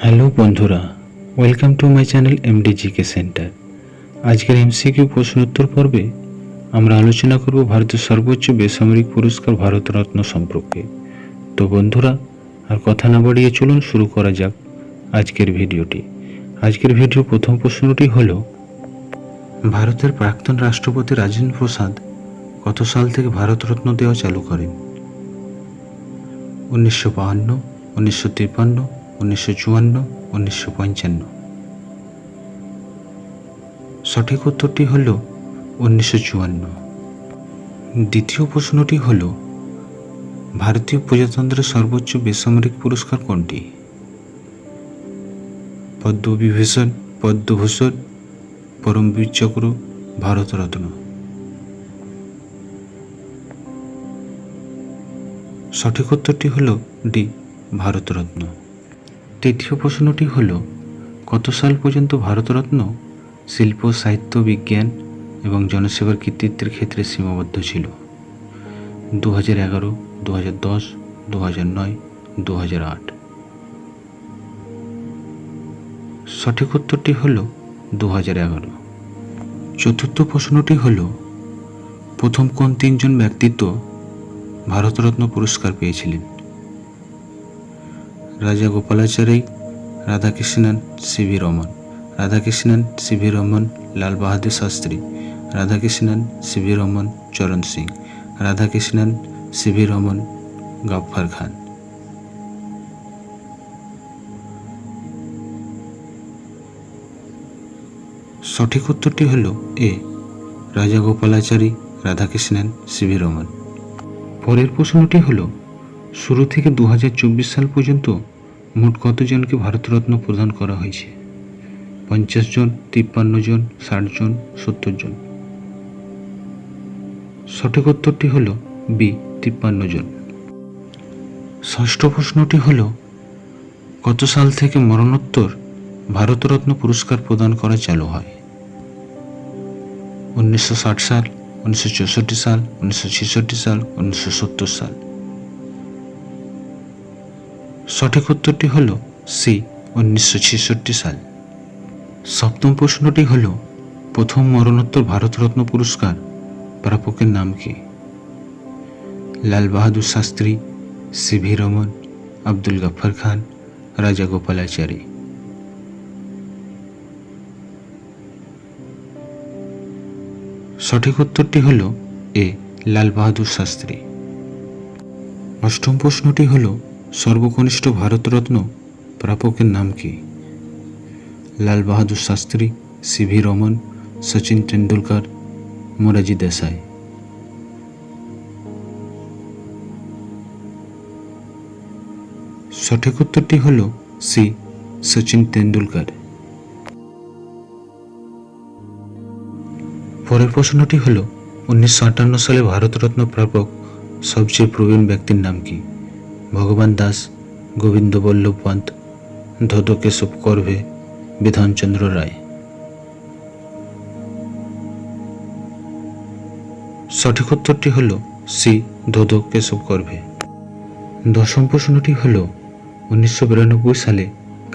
Hello বন্ধুরা, welcome to my channel MDGK centre. আজকের MCQ প্রশ্ন উত্তর পর্বে আমরা আলোচনা করব ভারতের সর্বোচ্চ বেসামরিক পুরস্কার ভারতরত্ন সম্পর্কে। তো বন্ধুরা, আর কথা না বাড়িয়ে চলুন শুরু করা যাক আজকের ভিডিওটি। আজকের ভিডিওর প্রথম প্রশ্নটি হল, ভারতের প্রাক্তন রাষ্ট্রপতি রাজেন্দ্র প্রসাদ কত সাল থেকে ভারতরত্ন দেওয়া চালু করেন? 1952, 1953, 1954, 1955। সঠিক উত্তরটি হল 1954। দ্বিতীয় প্রশ্নটি হল, ভারতীয় প্রজাতন্ত্রের সর্বোচ্চ বেসামরিক পুরস্কার কোনটি? পদ্মবিভূষণ, পদ্মভূষণ, পরমবীর চক্র, ভারতরত্ন। সঠিক উত্তরটি হল ডি, ভারতরত্ন। তৃতীয় প্রশ্নটি হল, কত সাল পর্যন্ত ভারতরত্ন শিল্প, সাহিত্য, বিজ্ঞান এবং জনসেবার কৃতিত্বের ক্ষেত্রে সীমাবদ্ধ ছিল? 2011, 2010, 2009, 2008। সঠিক উত্তরটি হল 2011। চতুর্থ প্রশ্নটি হল, প্রথম কোন তিনজন ব্যক্তিত্ব ভারতরত্ন পুরস্কার পেয়েছিলেন? রাজা Gopalachari, Radhakrishnan, CV Raman. Radhakrishnan, CV Raman, Lal Bahadur Shastri. Radhakrishnan, CV Raman, চরণ সিং। রাধাকৃষ্ণন, সিভি রমন, গাফফার খান। সঠিক উত্তরটি হল এ, রাজা গোপালাচারী, রাধাকৃষ্ণন, সিভি রমন। পরের প্রশ্নটি হল, শুরু থেকে 2024 সাল পর্যন্ত মোট কতজনকে ভারতরত্ন প্রদান করা হয়েছে? 50 জন, 53 জন, 60 জন, 70 জন। সঠিক উত্তরটি হল বি, 53 জন। ষষ্ঠ প্রশ্নটি হল, কত সাল থেকে মরণোত্তর ভারতরত্ন পুরস্কার প্রদান করা চালু হয়? 1960 সাল, 1964 সাল, 1966 সাল, 1970 সাল। সঠিক উত্তরটি হল সি, 1966 সাল। সপ্তম প্রশ্নটি হল, প্রথম মরণোত্তর ভারতরত্ন পুরস্কার প্রাপকের নাম কি? লাল বাহাদুর শাস্ত্রী, সিভি রমন, আব্দুল গাফফার খান, রাজা গোপালাচারী। সঠিক উত্তরটি হল এ, লাল বাহাদুর শাস্ত্রী। অষ্টম প্রশ্নটি হল, সর্বকনিষ্ঠ ভারতরত্ন প্রাপকের নাম কি? লাল বাহাদুর শাস্ত্রী, সিভি রমন, সচিন তেন্ডুলকর, মোরারজি দেশাই। সঠিক উত্তরটি হল সি, সচিন তেন্ডুলকর। পরের প্রশ্নটি হল, 1958 সালে ভারতরত্ন প্রাপক সবচেয়ে প্রবীণ ব্যক্তির নাম কি? ভগবান দাস, গোবিন্দ বল্লভ পন্ত, ধোদো কেশব করভে, বিধানচন্দ্র রায়। সঠিক উত্তরটি হল সি, ধোদো কেশব করভে। দশম প্রশ্নটি হল, 1992 সালে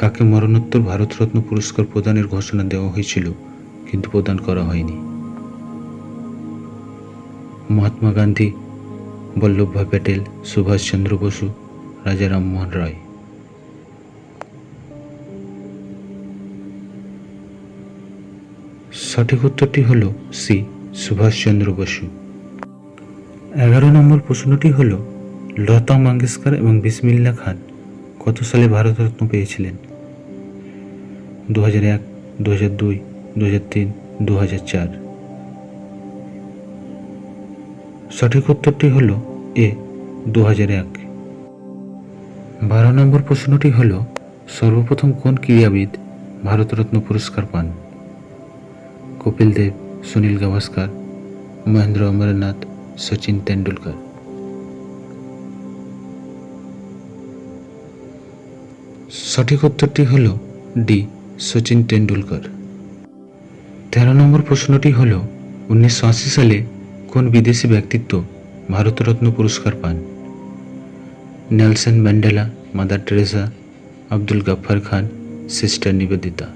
কাকে মরণোত্তর ভারতরত্ন পুরস্কার প্রদানের ঘোষণা দেওয়া হয়েছিল কিন্তু প্রদান করা হয়নি? মহাত্মা গান্ধী, বল্লভভাই প্যাটেল, সুভাষচন্দ্র বসু, রাজা রামমোহন রায়। সঠিক উত্তরটি হল সি, সুভাষচন্দ্র বসু। 11 নম্বর প্রশ্নটি হল, লতা মঙ্গেশকর এবং বিসমিল্লাহ খান কত সালে ভারতরত্ন পেয়েছিলেন? 2001, 2002, 2003, 2004। সঠিক উত্তরটি হল এ, 2001। 12 নম্বর প্রশ্নটি হল, সর্বপ্রথম কোন ক্রীড়াবিদ ভারতরত্ন পুরস্কার পান? কপিল দেব, সুনীল গাভাস্কার, মহেন্দ্র অমরনাথ, সচিন তেন্ডুলকর। সঠিক উত্তরটি হল ডি, সচিন তেন্ডুলকর। 13 নম্বর প্রশ্নটি হল, 1980 সালে কোন বিদেশি ব্যক্তিত্ব ভারতরত্ন পুরস্কার পান? Nelson Mandela, Mother Teresa, Abdul Gaffar Khan, sister Nivedita.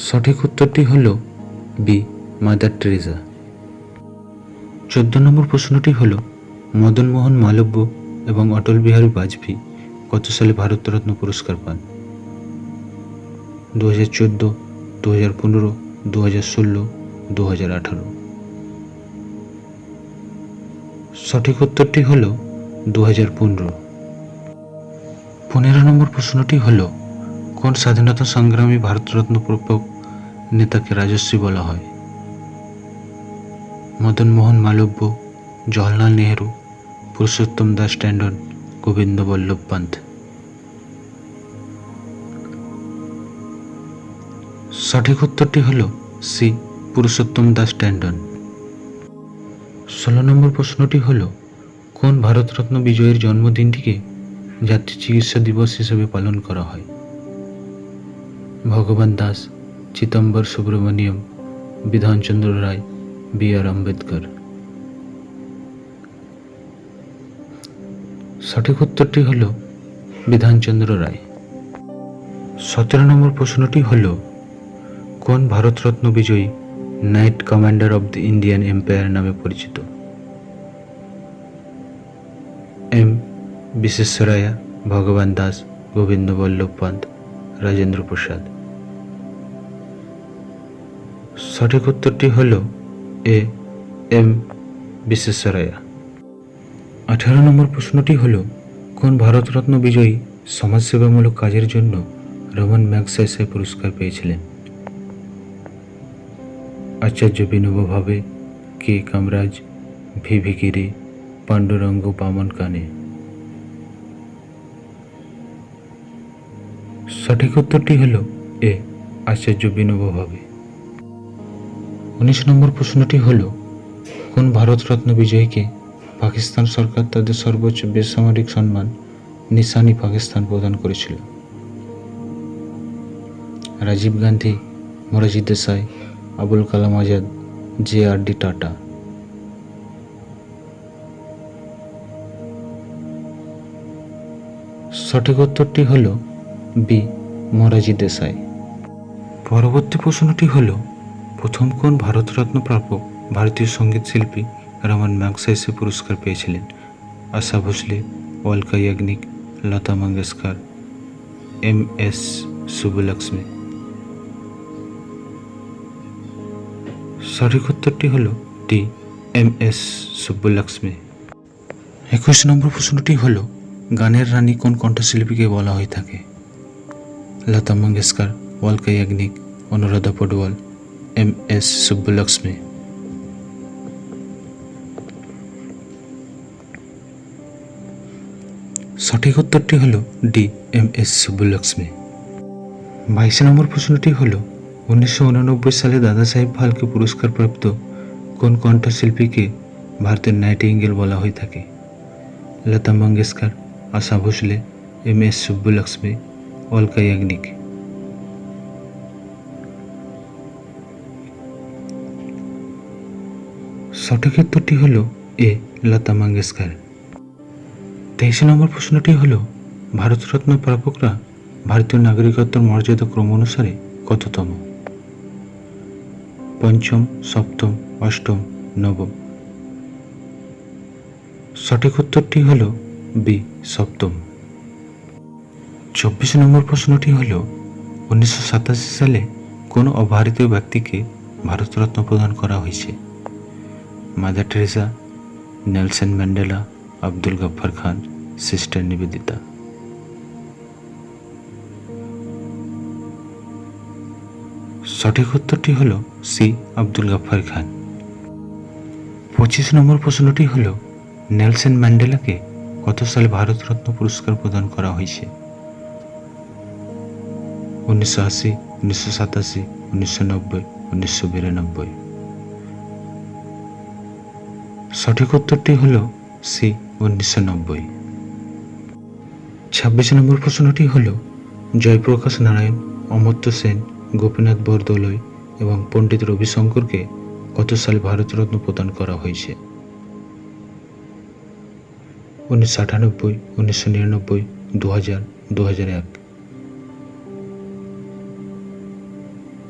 সঠিক উত্তরটি হল বি, মাদার টেরেসা। 14 নম্বর প্রশ্নটি হল মদন মোহন মালব্য এবং অটল বিহারী বাজপেয়ী কত সালে ভারতরত্ন পুরস্কার পান? 2014, 2015, 2016, 2018। সঠিক উত্তরটি হল 2015। 15 নম্বর প্রশ্নটি হল কোন স্বাধীনতা সংগ্রামী ভারতরত্ন প্রাপক নেতাকে রাজশ্রী বলা হয়? মদন মোহন মালব্য, জওহরলাল নেহেরু, পুরুষোত্তম দাস ট্যান্ডন, গোবিন্দ বল্লভ পান্থ। সঠিক উত্তরটি হল সি, পুরুষোত্তম দাস ট্যান্ডন। 16 নম্বর প্রশ্নটি হল কোন ভারতরত্ন বিজয়ীর জন্মদিনটিকে জাতীয় চিকিৎসা দিবস হিসেবে পালন করা হয়? ভগবান দাস, চিদম্বর সুব্রমণিয়ম, বিধানচন্দ্র রায়, বি.আর. আম্বেদকর। সঠিক উত্তরটি হল বিধানচন্দ্র রায়। 17 নম্বর প্রশ্নটি হল কোন ভারতরত্ন বিজয়ী night commander of the Indian empire নামে পরিচিত? এম বিশ্বেশ্বরায়া, ভগবান দাস, গোবিন্দ বল্লভ পান্থ, রাজেন্দ্র প্রসাদ। সঠিক উত্তরটি হল এ, এম বিশ্বেশ্বরায়া। 18 নম্বর প্রশ্নটি হল কোন ভারতরত্ন বিজয়ী সমাজসেবামূলক কাজের জন্য রমন ম্যাগসেসে পুরস্কার পেয়েছিলেন? আচার্য বিনোবা ভাবে, কে কামরাজ, ভি.ভি. গিরি, পাণ্ডুরঙ্গ বামন কানে। সঠিক উত্তরটি হল এ, আচার্য বিনোবা ভাবে। 19 নম্বর প্রশ্নটি হল কোন ভারতরত্ন বিজয়ীকে পাকিস্তান সরকার তাদের সর্বোচ্চ বেসামরিক সম্মান নিশানি পাকিস্তান প্রদান করেছিল? রাজীব গান্ধী, মোরারজি দেসাই, আবুল কালাম আজাদ, জে.আর.ডি. টাটা। সঠিক উত্তরটি হল বি, মোরারজি দেসাই। পরবর্তী প্রশ্নটি হল প্রথম কোন ভারতরত্ন প্রাপক ভারতীয় সঙ্গীত শিল্পী রমন ম্যাগসেসে পুরস্কার পেয়েছিলেন? আশা ভোসলে, অলকা ইয়াগনিক, লতা মঙ্গেশকর, এম.এস. সুব্বুলক্ষ্মী। সঠিক উত্তরটি হল ডি, এম.এস. সুব্বুলক্ষ্মী। 21 নম্বর প্রশ্নটি হল গানের রানী কোন কণ্ঠশিল্পীকে বলা হয়ে থাকে? লতা মঙ্গেশকর, অলকা ইয়াগনিক, অনুরাধা পৌডওয়াল, এম.এস. সুব্বুলক্ষ্মী। সঠিক উত্তরটি হল ডি, এম.এস. সুব্বুলক্ষ্মী। 22 নম্বর প্রশ্নটি হল 1989 সালে দাদা সাহেব ফালকে পুরস্কারপ্রাপ্ত কোন কণ্ঠশিল্পীকে ভারতের নাইটিঙ্গেল বলা হয়ে থাকে? লতা মঙ্গেশকর, আশা ভোসলে, এম.এস. সুব্বুলক্ষ্মী, অলকা ইয়াগনিক। সঠিক উত্তরটি হল এ, লতা মঙ্গেশকর। 23 নম্বর প্রশ্নটি হল ভারতরত্ন প্রাপকরা ভারতীয় নাগরিকত্বের মর্যাদা ক্রম অনুসারে কততম? পঞ্চম, সপ্তম, অষ্টম, নবম। সঠিক উত্তরটি হল বি, সপ্তম। 24 নম্বর প্রশ্নটি হল 1987 সালে কোন অভারতীয় ব্যক্তিকে ভারতরত্ন প্রদান করা হয়েছে? Mother Teresa, Nelson Mandela, Abdul Gaffar Khan, sister Nivedita. সঠিক উত্তরটি হল সি, আব্দুল গফফর খান। 25 নম্বর প্রশ্নটি হল নেলসন ম্যান্ডেলাকে কত সালে ভারতরত্ন পুরস্কার প্রদান করা হয়েছে? 1980, 1987, 1990, 1992। সঠিক উত্তরটি হল সি, 1990। 26 নম্বর প্রশ্নটি হল জয়প্রকাশ নারায়ণ, অমর্ত্য সেন, গোপীনাথ বরদলৈ এবং পণ্ডিত রবিশঙ্করকে কত সালে ভারতরত্ন প্রদান করা হয়েছে? 1998, 1999, 2000, 2001।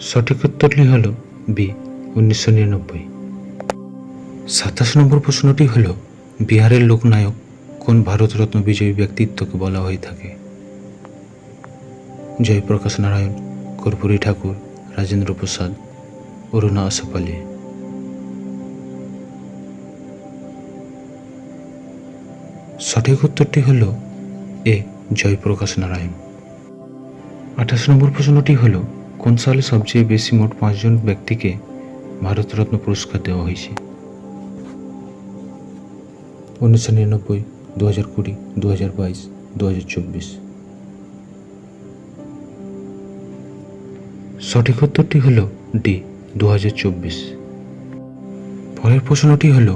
সঠিক উত্তরটি হল বি 1999। 27 নম্বর প্রশ্নটি হল বিহারের লোকনায়ক কোন ভারতরত্ন বিজয়ী ব্যক্তিত্বকে বলা হয়ে থাকে? জয়প্রকাশ নারায়ণ, কর্পূরী ঠাকুর, রাজেন্দ্র প্রসাদ, অরুণা আসাপালি। সঠিক উত্তরটি হল এ জয়প্রকাশ নারায়ণ। 28 নম্বর প্রশ্নটি হল কোন সালে সবচেয়ে বেশি মোট 5 জন ব্যক্তিকে ভারতরত্ন পুরস্কার দেওয়া হয়েছে? 1999, 2020, 2022, 2024। সঠিক উত্তরটি হল ডি 2024। পরের প্রশ্নটি হল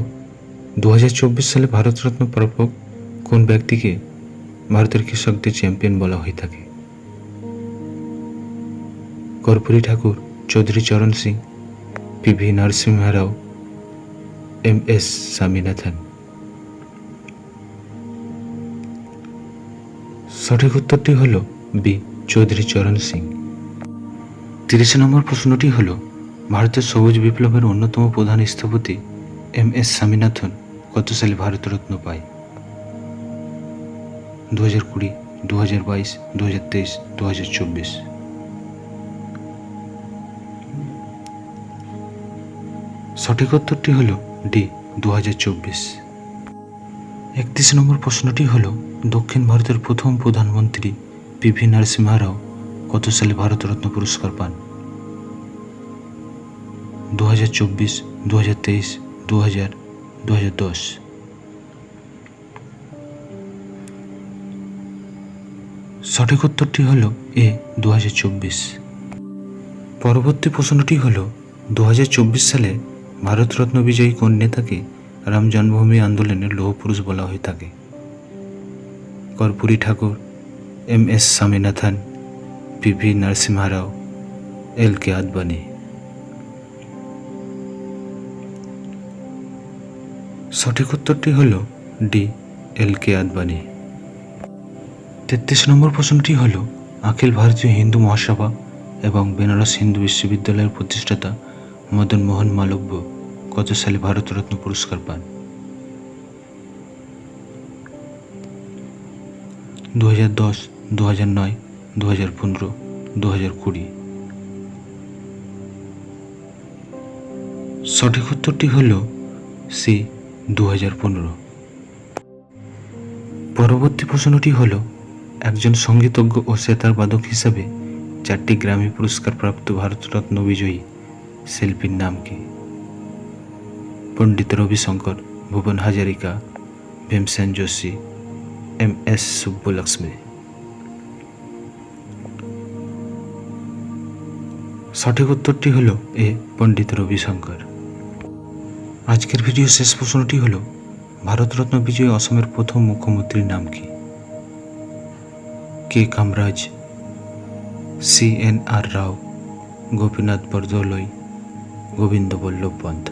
2024 সালে ভারতরত্ন প্রাপক কোন ব্যক্তিকে ভারতের কৃষকদের চ্যাম্পিয়ন বলা হয়ে থাকে? কর্পূরী ঠাকুর, চৌধুরী চরণ সিং, পিভি নরসিংহ রাও, এম.এস. স্বামীনাথন। সঠিক উত্তরটি হল বি চৌধুরী চরণ সিং। 30 নম্বর প্রশ্নটি হল ভারতের সবুজ বিপ্লবের অন্যতম প্রধান স্থপতি এম.এস. স্বামীনাথন কত সালে ভারতরত্ন পায়? 2020, 2022, 2023, 2024। সঠিক উত্তরটি হল ডি 2024। 31 নম্বর প্রশ্নটি হল দক্ষিণ ভারতের প্রথম প্রধানমন্ত্রী পিভি নরসিংহ রাও কত সালে ভারতরত্ন পুরস্কার পান? 2024, 2023, 2000, 2010। সঠিক উত্তরটি হল এ 2024। পরবর্তী প্রশ্নটি হল 2024 সালে ভারতরত্ন বিজয়ী কোন নেতাকে রাম জন্মভূমি আন্দোলনের লৌহ পুরুষ বলা হয়ে থাকে? কর্পূরী ঠাকুর, এম.এস. স্বামীনাথন, পিভি নরসিংহ রাও, এল.কে. আদবানি। সঠিক উত্তরটি হল ডি এল.কে. আদবানি। 33 নম্বর প্রশ্নটি হল অখিল ভারতীয় হিন্দু মহাসভা এবং বেনারস হিন্দু বিশ্ববিদ্যালয়ের প্রতিষ্ঠাতা মদন মোহন মালব্য কত সালে ভারতরত্ন পুরস্কার পান? 2010, 2009, 2015, 2020। সঠিক উত্তরটি হল সি 2015। পরবর্তী প্রশ্নটি হল একজন সঙ্গীতজ্ঞ ও সেতার বাদক হিসাবে 4টি গ্র্যামি পুরস্কার প্রাপ্ত ভারতরত্ন বিজয়ী শিল্পীর নাম কি? পণ্ডিত রবিশঙ্কর, ভুবন হাজারিকা, ভীমসেন যোশী, এম.এস. সুব্বলক্ষ্মী। সঠিক উত্তরটি হল এ পণ্ডিত রবিশঙ্কর। আজকের ভিডিও শেষ প্রশ্নটি হল ভারতরত্ন বিজয়ী অসমের প্রথম মুখ্যমন্ত্রীর নাম কি? কে কামরাজ, সি.এন.আর. রাও, গোপীনাথ বরদলৈ, গোবিন্দ বল্লভ পন্ত।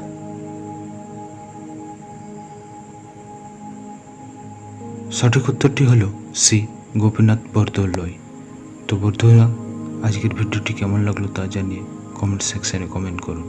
সঠিক উত্তরটি হল সি গোপীনাথ বরদলৈ। তো বন্ধুরা, আজকের ভিডিওটি কেমন লাগলো তা জানিয়ে কমেন্ট সেকশনে কমেন্ট করুন।